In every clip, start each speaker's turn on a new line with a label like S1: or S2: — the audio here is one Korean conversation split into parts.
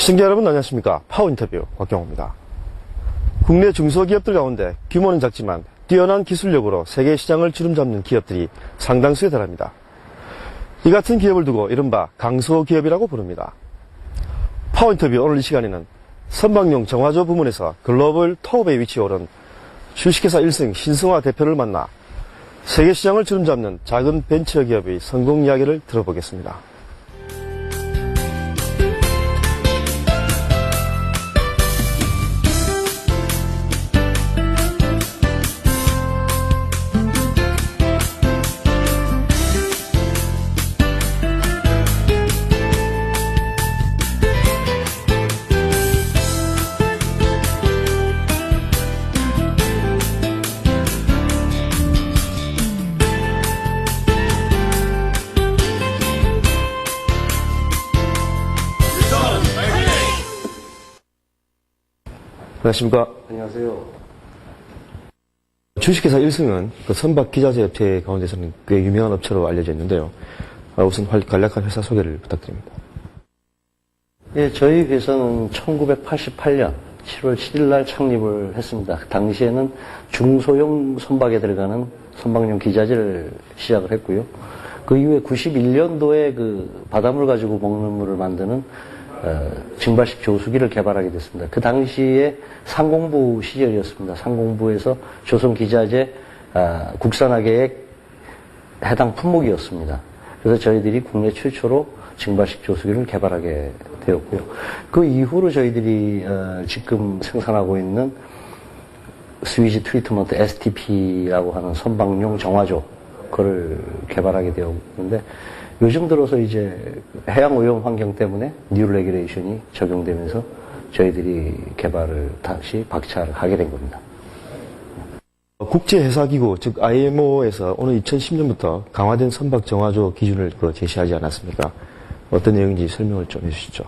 S1: 시청자 여러분 안녕하십니까. 파워인터뷰 곽경호입니다. 국내 중소기업들 가운데 규모는 작지만 뛰어난 기술력으로 세계 시장을 주름잡는 기업들이 상당수에 달합니다. 이 같은 기업을 두고 이른바 강소기업이라고 부릅니다. 파워인터뷰 오늘 이 시간에는 선박용 정화조 부문에서 글로벌 톱에 위치해 오른 주식회사 1승 신승화 대표를 만나 세계 시장을 주름잡는 작은 벤처기업의 성공 이야기를 들어보겠습니다. 안녕하십니까.
S2: 안녕하세요.
S1: 주식회사 1승은 선박 기자재 업체 가운데서는 꽤 유명한 업체로 알려져 있는데요. 우선 간략한 회사 소개를 부탁드립니다.
S2: 예, 저희 회사는 1988년 7월 7일 날 창립을 했습니다. 당시에는 중소형 선박에 들어가는 선박용 기자재를 시작을 했고요. 그 이후에 91년도에 그 바닷물 가지고 먹는 물을 만드는 증발식 조수기를 개발하게 됐습니다. 그 당시에 상공부 시절이었습니다. 상공부에서 조선 기자재 국산화계의 해당 품목이었습니다. 그래서 저희들이 국내 최초로 증발식 조수기를 개발하게 되었고요. 그 이후로 저희들이 지금 생산하고 있는 스위지 트리트먼트 STP라고 하는 선박용 정화조 그걸 개발하게 되었는데 요즘 들어서 이제 해양 오염 환경 때문에 뉴 레귤레이션이 적용되면서 저희들이 개발을 다시 박차를 하게 된 겁니다.
S1: 국제해사기구, 즉 IMO에서 오늘 2010년부터 강화된 선박 정화조 기준을 제시하지 않았습니까? 어떤 내용인지 설명을 좀 해주시죠.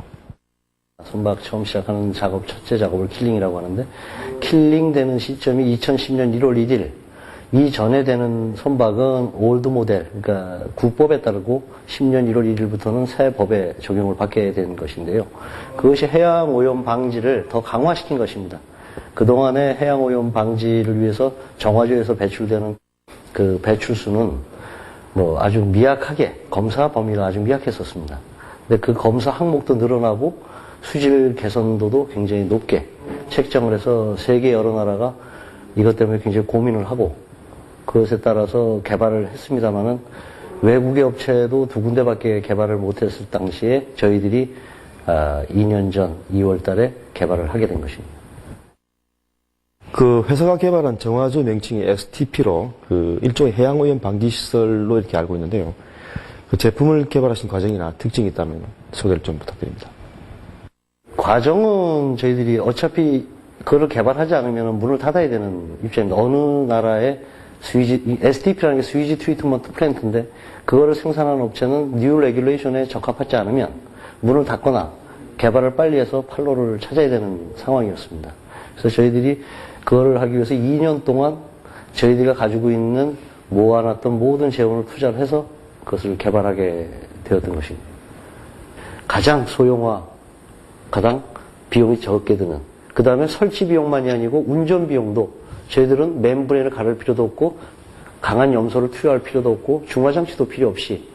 S1: 선박
S2: 처음 시작하는 작업, 첫째 작업을 킬링이라고 하는데 킬링되는 시점이 2010년 1월 1일 이전에 되는 선박은 올드 모델, 그러니까 구법에 따르고 10년 1월 1일부터는 새 법에 적용을 받게 된 것인데요. 그것이 해양 오염 방지를 더 강화시킨 것입니다. 그동안의 해양 오염 방지를 위해서 정화조에서 배출되는 그 배출수는 뭐 아주 미약하게, 검사 범위가 아주 미약했었습니다. 근데 그 검사 항목도 늘어나고 수질 개선도도 굉장히 높게 책정을 해서 세계 여러 나라가 이것 때문에 굉장히 고민을 하고 그것에 따라서 개발을 했습니다마는 외국의 업체도 두 군데밖에 개발을 못했을 당시에 저희들이 2년 전 2월 달에 개발을 하게 된 것입니다.
S1: 그 회사가 개발한 정화조 명칭이 STP로 그 일종의 해양오염 방지시설로 이렇게 알고 있는데요. 그 제품을 개발하신 과정이나 특징이 있다면 소개를 좀 부탁드립니다.
S2: 과정은 저희들이 어차피 그걸 개발하지 않으면 문을 닫아야 되는 입장입니다. 어느 나라의 STP라는 게 스위지 트리트먼트 플랜트인데 그거를 생산하는 업체는 뉴 레귤레이션에 적합하지 않으면 문을 닫거나 개발을 빨리 해서 판로를 찾아야 되는 상황이었습니다. 그래서 저희들이 그거를 하기 위해서 2년 동안 저희들이 가지고 있는 모아놨던 모든 재원을 투자를 해서 그것을 개발하게 되었던 것입니다. 가장 소형화, 가장 비용이 적게 드는 그 다음에 설치 비용만이 아니고 운전 비용도 저희들은 멤브레인을 가를 필요도 없고 강한 염소를 투여할 필요도 없고 중화장치도 필요 없이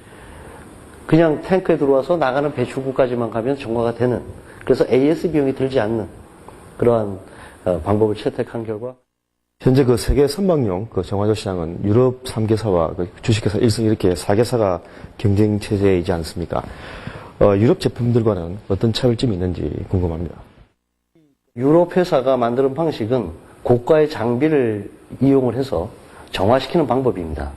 S2: 그냥 탱크에 들어와서 나가는 배출구까지만 가면 정화가 되는 그래서 AS 비용이 들지 않는 그러한 방법을 채택한 결과
S1: 현재 그 세계 선박용 그 정화조 시장은 유럽 3개사와 그 주식회사 1승 이렇게 4개사가 경쟁 체제이지 않습니까? 유럽 제품들과는 어떤 차별점이 있는지 궁금합니다.
S2: 유럽 회사가 만드는 방식은 고가의 장비를 이용을 해서 정화시키는 방법입니다.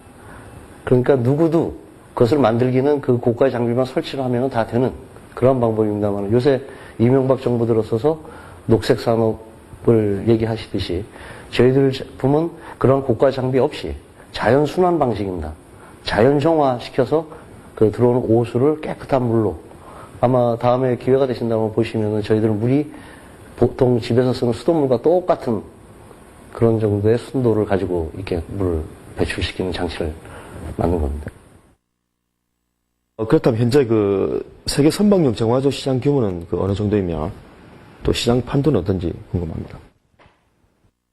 S2: 그러니까 누구도 그것을 만들기는 그 고가의 장비만 설치를 하면 다 되는 그런 방법입니다만 요새 이명박 정부 들어서서 녹색 산업을 얘기하시듯이 저희들 제품은 그런 고가 장비 없이 자연 순환 방식입니다. 자연 정화시켜서 그 들어오는 오수를 깨끗한 물로 아마 다음에 기회가 되신다면 보시면은 저희들은 물이 보통 집에서 쓰는 수돗물과 똑같은 그런 정도의 순도를 가지고 이렇게 물을 배출시키는 장치를 만든 겁니다.
S1: 그렇다면 현재 그 세계 선박용 정화조 시장 규모는 그 어느 정도이며 또 시장 판도는 어떤지 궁금합니다.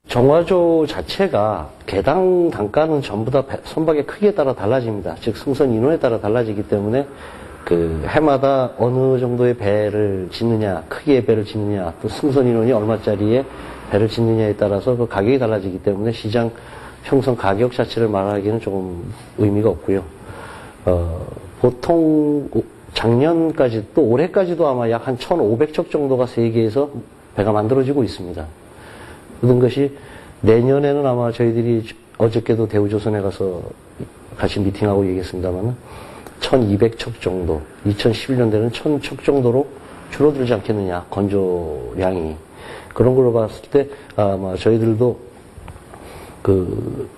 S2: 정화조 자체가 개당 단가는 전부 다 선박의 크기에 따라 달라집니다. 즉 승선 인원에 따라 달라지기 때문에 그 해마다 어느 정도의 배를 짓느냐, 크기의 배를 짓느냐, 또 승선 인원이 얼마짜리의 배를 짓느냐에 따라서 그 가격이 달라지기 때문에 시장 형성 가격 자체를 말하기는 조금 의미가 없고요. 보통 작년까지 또 올해까지도 아마 약 한 1,500척 정도가 세계에서 배가 만들어지고 있습니다. 모든 것이 내년에는 아마 저희들이 어저께도 대우조선에 가서 같이 미팅하고 얘기했습니다만 1,200척 정도, 2011년대는 1,000척 정도로 줄어들지 않겠느냐, 건조량이. 그런 걸로 봤을 때 아마 저희들도 그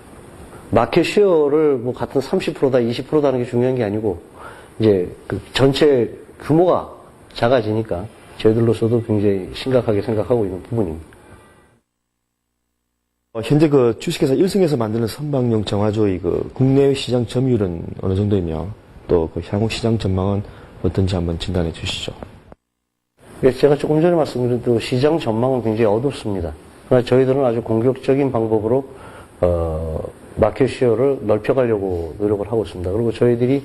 S2: 마켓 쉐어를 뭐 같은 30%다, 20%다 하는 게 중요한 게 아니고 이제 그 전체 규모가 작아지니까 저희들로서도 굉장히 심각하게 생각하고 있는 부분입니다.
S1: 현재 그 주식회사 1승에서 만드는 선박용 정화조의 그 국내 시장 점유율은 어느 정도이며 또 그 향후 시장 전망은 어떤지 한번 진단해 주시죠.
S2: 예, 제가 조금 전에 말씀드린 또 시장 전망은 굉장히 어둡습니다. 그러나 저희들은 아주 공격적인 방법으로 마켓 쉐어를 넓혀가려고 노력을 하고 있습니다. 그리고 저희들이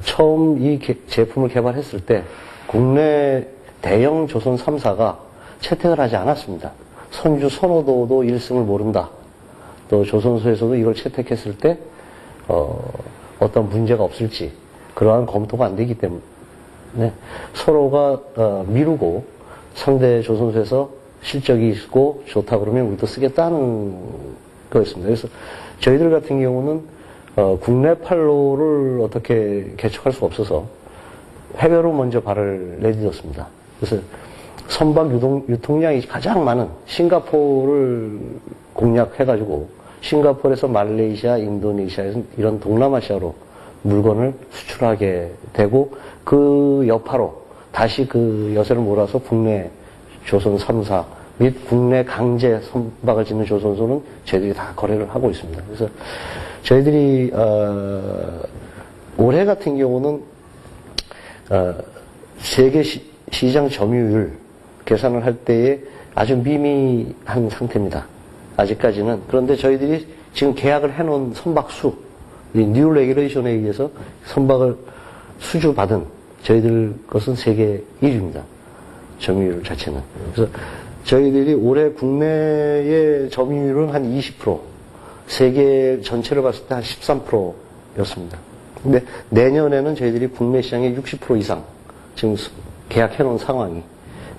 S2: 처음 이 제품을 개발했을 때 국내 대형 조선 3사가 채택을 하지 않았습니다. 선주 선호도도 1승을 모른다. 또 조선소에서도 이걸 채택했을 때 어떤 문제가 없을지 그러한 검토가 안 되기 때문에 서로가 미루고 상대 조선소에서 실적이 있고 좋다 그러면 우리도 쓰겠다는 거였습니다. 그래서 저희들 같은 경우는 국내 판로를 어떻게 개척할 수 없어서 해외로 먼저 발을 내딛었습니다. 그래서 선박 유통량이 가장 많은 싱가포르를 공략해가지고 싱가포르에서 말레이시아, 인도네시아에서 이런 동남아시아로 물건을 수출하게 되고 그 여파로 다시 그 여세를 몰아서 국내 조선 3사 및 국내 강제 선박을 짓는 조선소는 저희들이 다 거래를 하고 있습니다. 그래서 저희들이 올해 같은 경우는 세계 시장 점유율 계산을 할 때에 아주 미미한 상태입니다. 아직까지는. 그런데 저희들이 지금 계약을 해놓은 선박수, 뉴 레귤레이션에 의해서 선박을 수주받은 저희들 것은 세계 1위입니다. 점유율 자체는. 그래서 저희들이 올해 국내의 점유율은 한 20%, 세계 전체를 봤을 때 한 13%였습니다. 근데 내년에는 저희들이 국내 시장의 60% 이상 지금 계약해놓은 상황이,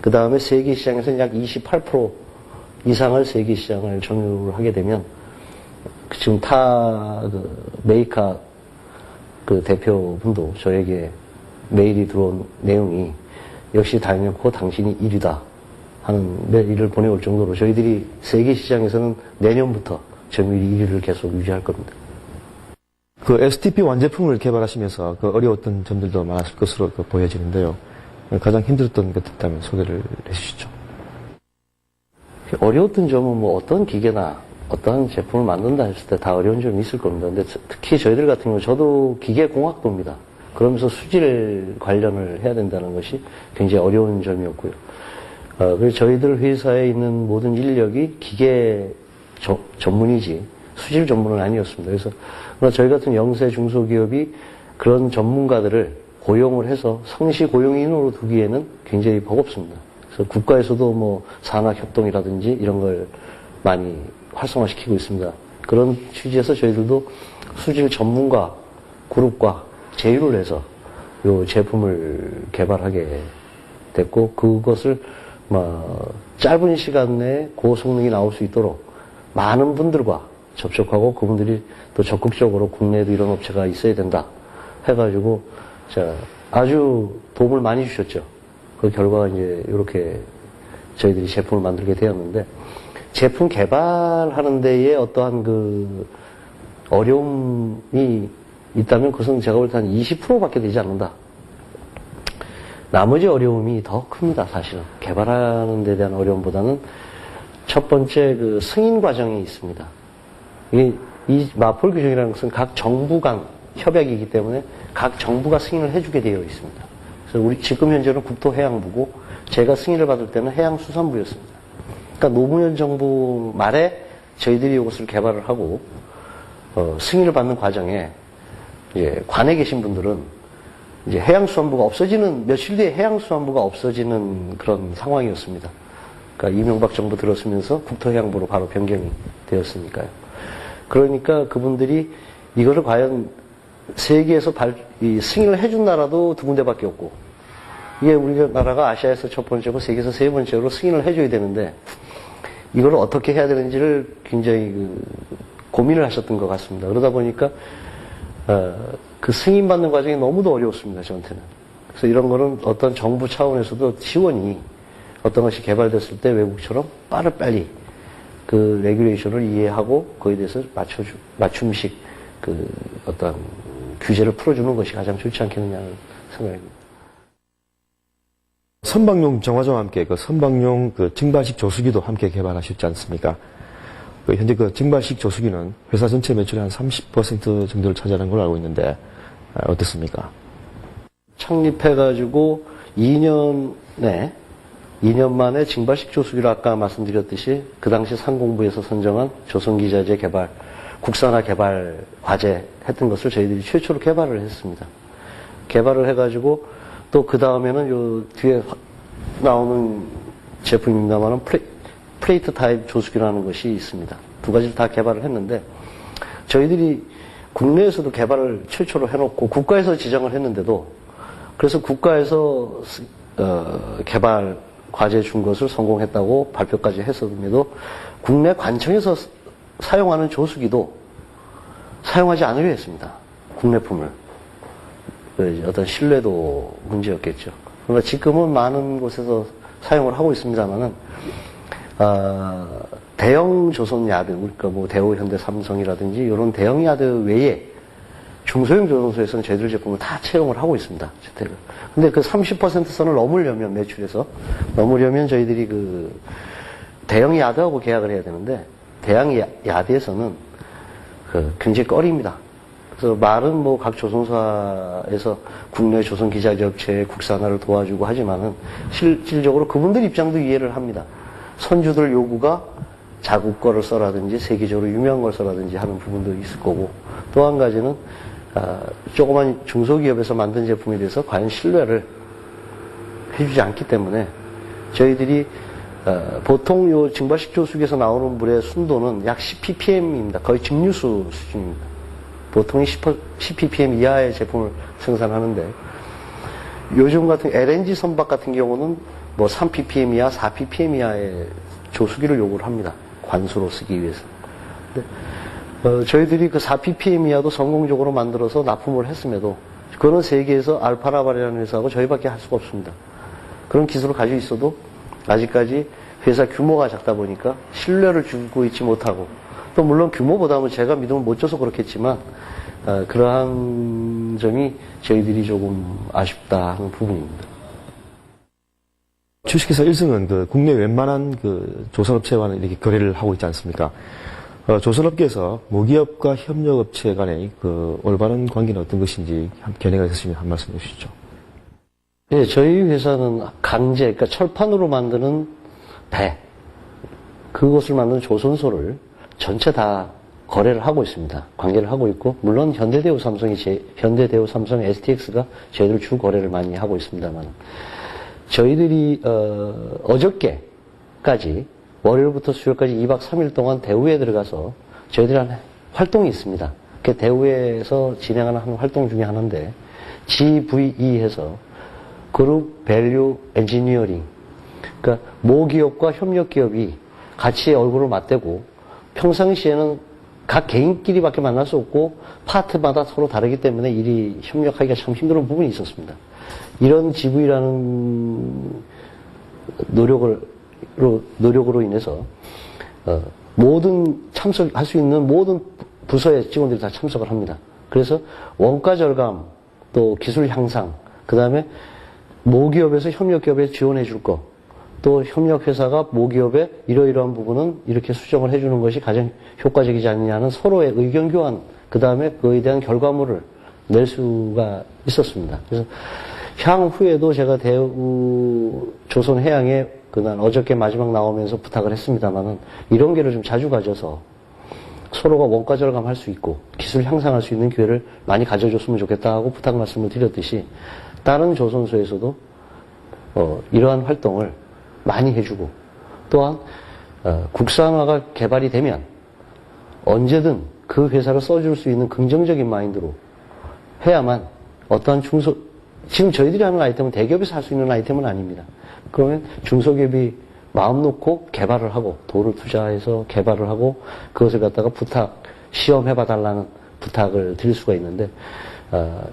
S2: 그 다음에 세계 시장에서는 약 28% 이상을 세계 시장을 점유를 하게 되면 지금 메이카 그 대표분도 저에게 메일이 들어온 내용이 역시 다이내코 당신이 1위다 하는 메일을 보내올 정도로 저희들이 세계 시장에서는 내년부터 점유율 1위를 계속 유지할 겁니다.
S1: 그 STP 완제품을 개발하시면서 그 어려웠던 점들도 많았을 것으로 보여지는데요. 가장 힘들었던 것들 있다면 소개를 해주시죠.
S2: 어려웠던 점은 뭐 어떤 기계나 어떠한 제품을 만든다 했을 때 다 어려운 점이 있을 겁니다. 근데 특히 저희들 같은 경우 저도 기계공학도입니다. 그러면서 수질 관련을 해야 된다는 것이 굉장히 어려운 점이었고요. 그래서 저희들 회사에 있는 모든 인력이 기계 전문이지 수질 전문은 아니었습니다. 그래서 저희 같은 영세 중소기업이 그런 전문가들을 고용을 해서 성시 고용인으로 두기에는 굉장히 버겁습니다. 그래서 국가에서도 뭐 산학협동이라든지 이런 걸 많이 활성화시키고 있습니다. 그런 취지에서 저희들도 수질 전문가 그룹과 제휴를 해서 이 제품을 개발하게 됐고, 그것을 짧은 시간 내에 고성능이 나올 수 있도록 많은 분들과 접촉하고 그분들이 또 적극적으로 국내에도 이런 업체가 있어야 된다 해가지고 아주 도움을 많이 주셨죠. 그 결과가 이제 이렇게 저희들이 제품을 만들게 되었는데, 제품 개발하는 데에 어떠한 그 어려움이 있다면 그것은 제가 볼 때 한 20%밖에 되지 않는다. 나머지 어려움이 더 큽니다, 사실은. 개발하는 데 대한 어려움보다는 첫 번째 그 승인 과정이 있습니다. 이 마폴 규정이라는 것은 각 정부 간 협약이기 때문에 각 정부가 승인을 해주게 되어 있습니다. 그래서 우리 지금 현재는 국토해양부고 제가 승인을 받을 때는 해양수산부였습니다. 그러니까 노무현 정부 말에 저희들이 이것을 개발을 하고 승인을 받는 과정에 이제 관에 계신 분들은 이제 해양수산부가 없어지는 며칠 뒤에 해양수산부가 없어지는 그런 상황이었습니다. 그러니까 이명박 정부 들어서면서 국토해양부로 바로 변경이 되었으니까요. 그러니까 그분들이 이거를 과연 세계에서 승인을 해준 나라도 두 군데밖에 없고, 이게 우리나라가 아시아에서 첫 번째고 세계에서 세 번째로 승인을 해줘야 되는데, 이걸 어떻게 해야 되는지를 굉장히 고민을 하셨던 것 같습니다. 그러다 보니까, 그 승인받는 과정이 너무도 어려웠습니다, 저한테는. 그래서 이런 거는 어떤 정부 차원에서도 지원이 어떤 것이 개발됐을 때 외국처럼 빨리 그 레귤레이션을 이해하고 거기에 대해서 맞춤식 그 어떤 규제를 풀어주는 것이 가장 좋지 않겠느냐는 생각입니다.
S1: 선박용 정화조와 함께 그 선박용 그 증발식 조수기도 함께 개발하셨지 않습니까? 현재 그 증발식 조수기는 회사 전체 매출의 한 30% 정도를 차지하는 걸로 알고 있는데 어떻습니까?
S2: 창립해가지고 2년 만에 증발식 조수기를 아까 말씀드렸듯이 그 당시 상공부에서 선정한 조선기자재 개발, 국산화 개발 과제 했던 것을 저희들이 최초로 개발을 했습니다. 개발을 해가지고 또 그 다음에는 요 뒤에 나오는 제품입니다만은 플레이트 타입 조수기라는 것이 있습니다. 두 가지를 다 개발을 했는데 저희들이 국내에서도 개발을 최초로 해놓고 국가에서 지정을 했는데도 그래서 국가에서 개발 과제 준 것을 성공했다고 발표까지 했었음에도 국내 관청에서 사용하는 조수기도 사용하지 않으려 했습니다. 국내품을. 어떤 신뢰도 문제였겠죠. 그러나 지금은 많은 곳에서 사용을 하고 있습니다만은, 대형 조선 야드, 그러니까 뭐 대우, 현대, 삼성이라든지 이런 대형 야드 외에 중소형 조선소에서는 저희들 제품을 다 채용을 하고 있습니다. 주택을. 근데 그 30% 선을 넘으려면 매출에서 넘으려면 저희들이 그 대형 야드하고 계약을 해야 되는데 대형 야드에서는 그 굉장히 꺼립니다. 그래서 말은 뭐 각 조선사에서 국내 조선 기자재 업체의 국산화를 도와주고 하지만은 실질적으로 그분들 입장도 이해를 합니다. 선주들 요구가 자국 거를 써라든지 세계적으로 유명한 걸 써라든지 하는 부분도 있을 거고 또 한 가지는 조그만 중소기업에서 만든 제품에 대해서 과연 신뢰를 해주지 않기 때문에 저희들이 보통 요 증발식 조수기에서 나오는 물의 순도는 약 10ppm입니다. 거의 증류수 수준입니다. 보통이 10ppm 이하의 제품을 생산하는데 요즘 같은 LNG 선박 같은 경우는 뭐 3ppm 이하, 4ppm 이하의 조수기를 요구를 합니다. 관수로 쓰기 위해서. 근데 저희들이 그 4ppm 이하도 성공적으로 만들어서 납품을 했음에도 그거는 세계에서 알파라발이라는 회사하고 저희밖에 할 수가 없습니다. 그런 기술을 가지고 있어도 아직까지 회사 규모가 작다 보니까 신뢰를 주고 있지 못하고 또 물론 규모보다는 제가 믿음을 못 줘서 그렇겠지만 그러한 점이 저희들이 조금 아쉽다 하는 부분입니다.
S1: 주식회사 1승은 그 국내 웬만한 그 조선업체와는 이렇게 거래를 하고 있지 않습니까? 조선업계에서 모기업과 협력업체 간의 그 올바른 관계는 어떤 것인지 견해가 있으시면 한 말씀 해주시죠.
S2: 예, 저희 회사는 강제, 그러니까 철판으로 만드는 배, 그것을 만드는 조선소를 전체 다 거래를 하고 있습니다. 관계를 하고 있고, 물론 현대대우, 삼성, STX가 저희들 주 거래를 많이 하고 있습니다만, 저희들이, 어저께까지, 월요일부터 수요일까지 2박 3일 동안 대우에 들어가서 저희들이 한 활동이 있습니다. 그 대우에서 진행하는 한 활동 중에 하나인데, GVE 해서 그룹 밸류 엔지니어링, 그러니까 모기업과 협력기업이 같이 얼굴을 맞대고 평상시에는 각 개인끼리밖에 만날 수 없고 파트마다 서로 다르기 때문에 일이 협력하기가 참 힘든 부분이 있었습니다. 이런 GV라는 노력으로 인해서 모든 참석할 수 있는 모든 부서의 직원들이 다 참석을 합니다. 그래서 원가 절감, 또 기술 향상, 그 다음에 모기업에서 협력기업에 지원해 줄 거, 또 협력회사가 모기업에 이러이러한 부분은 이렇게 수정을 해주는 것이 가장 효과적이지 않느냐는 서로의 의견 교환, 그 다음에 그에 대한 결과물을 낼 수가 있었습니다. 그래서 향후에도 제가 대우 조선해양에 그날 어저께 마지막 나오면서 부탁을 했습니다만은 이런 기회를 좀 자주 가져서 서로가 원가 절감할 수 있고 기술 향상할 수 있는 기회를 많이 가져줬으면 좋겠다 하고 부탁 말씀을 드렸듯이 다른 조선소에서도 이러한 활동을 많이 해주고 또한 국산화가 개발이 되면 언제든 그 회사를 써줄 수 있는 긍정적인 마인드로 해야만 어떠한 지금 저희들이 하는 아이템은 대기업에서 할 수 있는 아이템은 아닙니다. 그러면 중소기업이 마음 놓고 개발을 하고 돈을 투자해서 개발을 하고 그것을 갖다가 시험해봐 달라는 부탁을 드릴 수가 있는데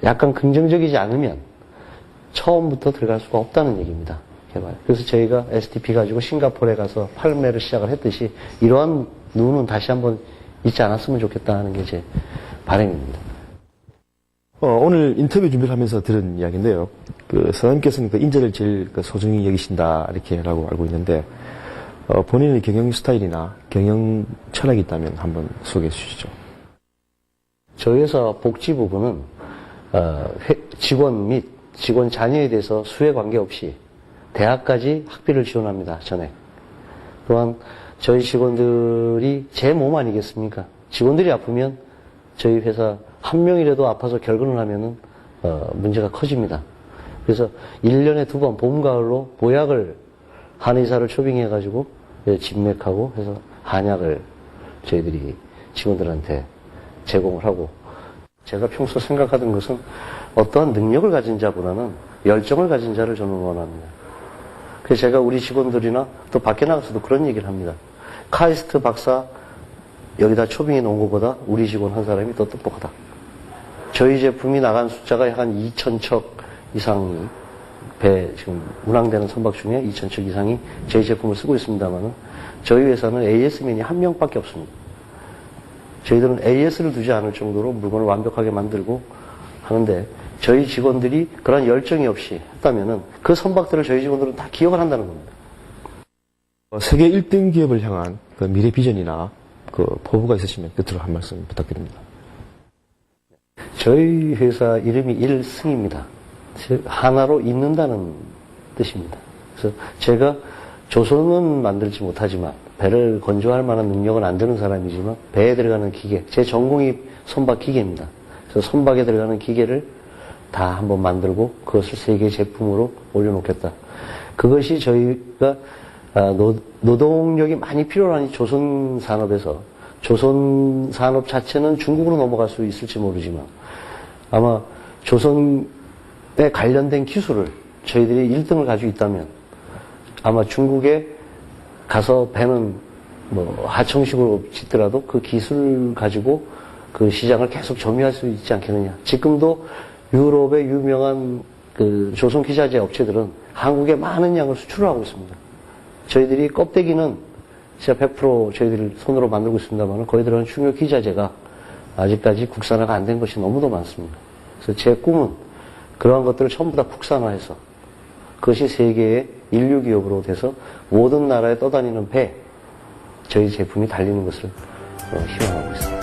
S2: 약간 긍정적이지 않으면 처음부터 들어갈 수가 없다는 얘기입니다. 개발. 그래서 저희가 SDP 가지고 싱가포르에 가서 판매를 시작을 했듯이 이러한 눈은 다시 한번 있지 않았으면 좋겠다 하는 게 제 바람입니다.
S1: 오늘 인터뷰 준비를 하면서 들은 이야기인데요. 사장님께서는 인재를 제일 소중히 여기신다, 이렇게라고 알고 있는데, 본인의 경영 스타일이나 경영 철학이 있다면 한번 소개해 주시죠.
S2: 저희 회사 복지 부분은, 직원 및 직원 자녀에 대해서 수혜 관계없이 대학까지 학비를 지원합니다, 전액. 또한 저희 직원들이 제 몸 아니겠습니까? 직원들이 아프면 저희 회사 한 명이라도 아파서 결근을 하면은 문제가 커집니다. 그래서 1년에 2번 봄, 가을로 보약을 한의사를 초빙해가지고 진맥하고 해서 한약을 저희들이 직원들한테 제공을 하고 제가 평소 생각하던 것은 어떠한 능력을 가진 자보다는 열정을 가진 자를 저는 원합니다. 그래서 제가 우리 직원들이나 또 밖에 나가서도 그런 얘기를 합니다. 카이스트 박사 여기다 초빙해 놓은 것보다 우리 직원 한 사람이 더 똑똑하다. 저희 제품이 나간 숫자가 한 2,000척 이상이 지금 운항되는 선박 중에 2,000척 이상이 저희 제품을 쓰고 있습니다만은 저희 회사는 AS맨이 한 명밖에 없습니다. 저희들은 AS를 두지 않을 정도로 물건을 완벽하게 만들고 하는데 저희 직원들이 그런 열정이 없이 했다면은 그 선박들을 저희 직원들은 다 기억을 한다는 겁니다.
S1: 세계 1등 기업을 향한 미래 비전이나 포부가 있으시면 끝으로 한 말씀 부탁드립니다.
S2: 저희 회사 이름이 1승입니다. 하나로 잇는다는 뜻입니다. 그래서 제가 조선은 만들지 못하지만 배를 건조할 만한 능력은 안 되는 사람이지만 배에 들어가는 기계, 제 전공이 선박 기계입니다. 그래서 선박에 들어가는 기계를 다 한번 만들고 그것을 세계 제품으로 올려놓겠다. 그것이 저희가 노동력이 많이 필요한 조선 산업에서 조선 산업 자체는 중국으로 넘어갈 수 있을지 모르지만 아마 조선에 관련된 기술을 저희들이 1등을 가지고 있다면 아마 중국에 가서 배는 하청식으로 짓더라도 그 기술 가지고 그 시장을 계속 점유할 수 있지 않겠느냐. 지금도 유럽의 유명한 조선 기자재 업체들은 한국에 많은 양을 수출을 하고 있습니다. 저희들이 껍데기는 진짜 100% 저희들이 손으로 만들고 있습니다만 거기 들어가는 중요 기자재가 아직까지 국산화가 안 된 것이 너무도 많습니다. 그래서 제 꿈은 그러한 것들을 전부 다 국산화해서 그것이 세계의 인류 기업으로 돼서 모든 나라에 떠다니는 배, 저희 제품이 달리는 것을 희망하고 있습니다.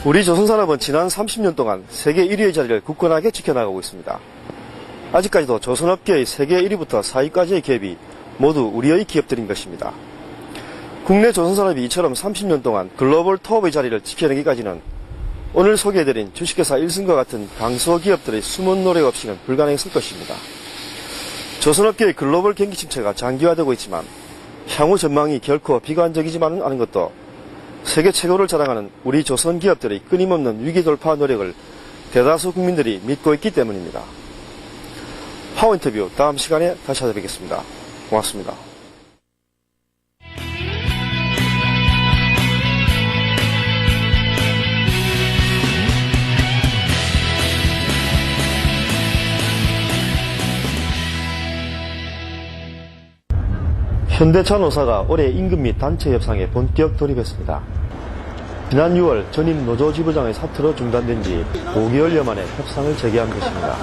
S1: 우리 조선산업은 지난 30년 동안 세계 1위의 자리를 굳건하게 지켜나가고 있습니다. 아직까지도 조선업계의 세계 1위부터 4위까지의 기업이 모두 우리의 기업들인 것입니다. 국내 조선산업이 이처럼 30년 동안 글로벌 톱의 자리를 지켜내기까지는 오늘 소개해드린 주식회사 1승과 같은 강소기업들의 숨은 노력 없이는 불가능했을 것입니다. 조선업계의 글로벌 경기 침체가 장기화되고 있지만 향후 전망이 결코 비관적이지만은 않은 것도 세계 최고를 자랑하는 우리 조선 기업들의 끊임없는 위기 돌파 노력을 대다수 국민들이 믿고 있기 때문입니다. 파워 인터뷰 다음 시간에 다시 찾아뵙겠습니다. 고맙습니다. 현대차 노사가 올해 임금 및 단체 협상에 본격 돌입했습니다. 지난 6월 전임 노조지부장의 사태로 중단된 지 5개월여 만에 협상을 재개한 것입니다.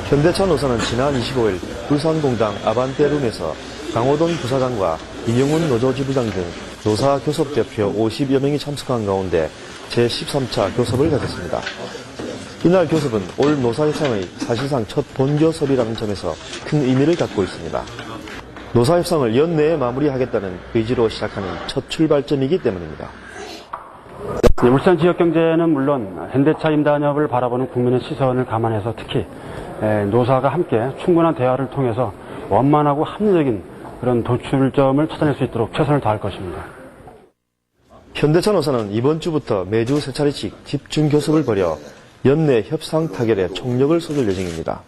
S1: 현대차 노사는 지난 25일 울산공당 아반떼룸에서 강호돈 부사장과 이영훈 노조지부장 등 노사 교섭 대표 50여 명이 참석한 가운데 제13차 교섭을 가졌습니다. 이날 교섭은 올 노사협상의 사실상 첫 본교섭이라는 점에서 큰 의미를 갖고 있습니다. 노사협상을 연내에 마무리하겠다는 의지로 시작하는 첫 출발점이기 때문입니다.
S3: 울산 지역경제는 물론 현대차 임단협을 바라보는 국민의 시선을 감안해서 특히 노사가 함께 충분한 대화를 통해서 원만하고 합리적인 그런 도출점을 찾아낼 수 있도록 최선을 다할 것입니다.
S1: 현대차 노사는 이번 주부터 매주 3차례씩 집중 교섭을 벌여 연내 협상 타결에 총력을 쏟을 예정입니다.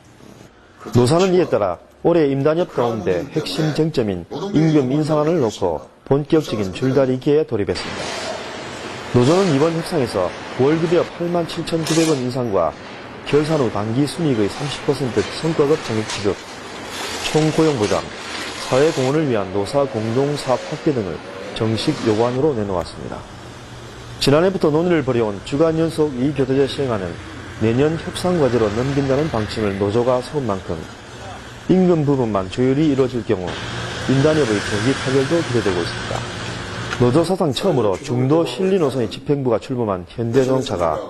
S1: 노사는 이에 따라 올해 임단협 가운데 핵심 쟁점인 임금 인상안을 놓고 본격적인 줄다리기에 돌입했습니다. 노조는 이번 협상에서 월급여 87,900원 인상과 결산 후 단기 순이익의 30% 성과급 정액 지급, 총고용보장, 사회공헌을 위한 노사 공동사업 확대 등을 정식 요구안으로 내놓았습니다. 지난해부터 논의를 벌여온 주간 연속 이교대제 시행안은 내년 협상 과제로 넘긴다는 방침을 노조가 세운 만큼 임금 부분만 조율이 이루어질 경우 임단협의 조기 타결도 기대되고 있습니다. 노조 사상 처음으로 중도 실리 노선의 집행부가 출범한 현대자동차가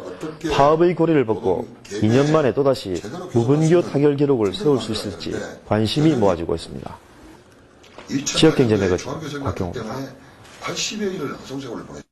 S1: 파업의 고리를 벗고 2년 만에 또다시 무분교 타결 기록을 세울 수 있을지 관심이 모아지고 있습니다. 지역경제 매거진 곽경호입니다.
S4: 80여 일을 정책을 보냈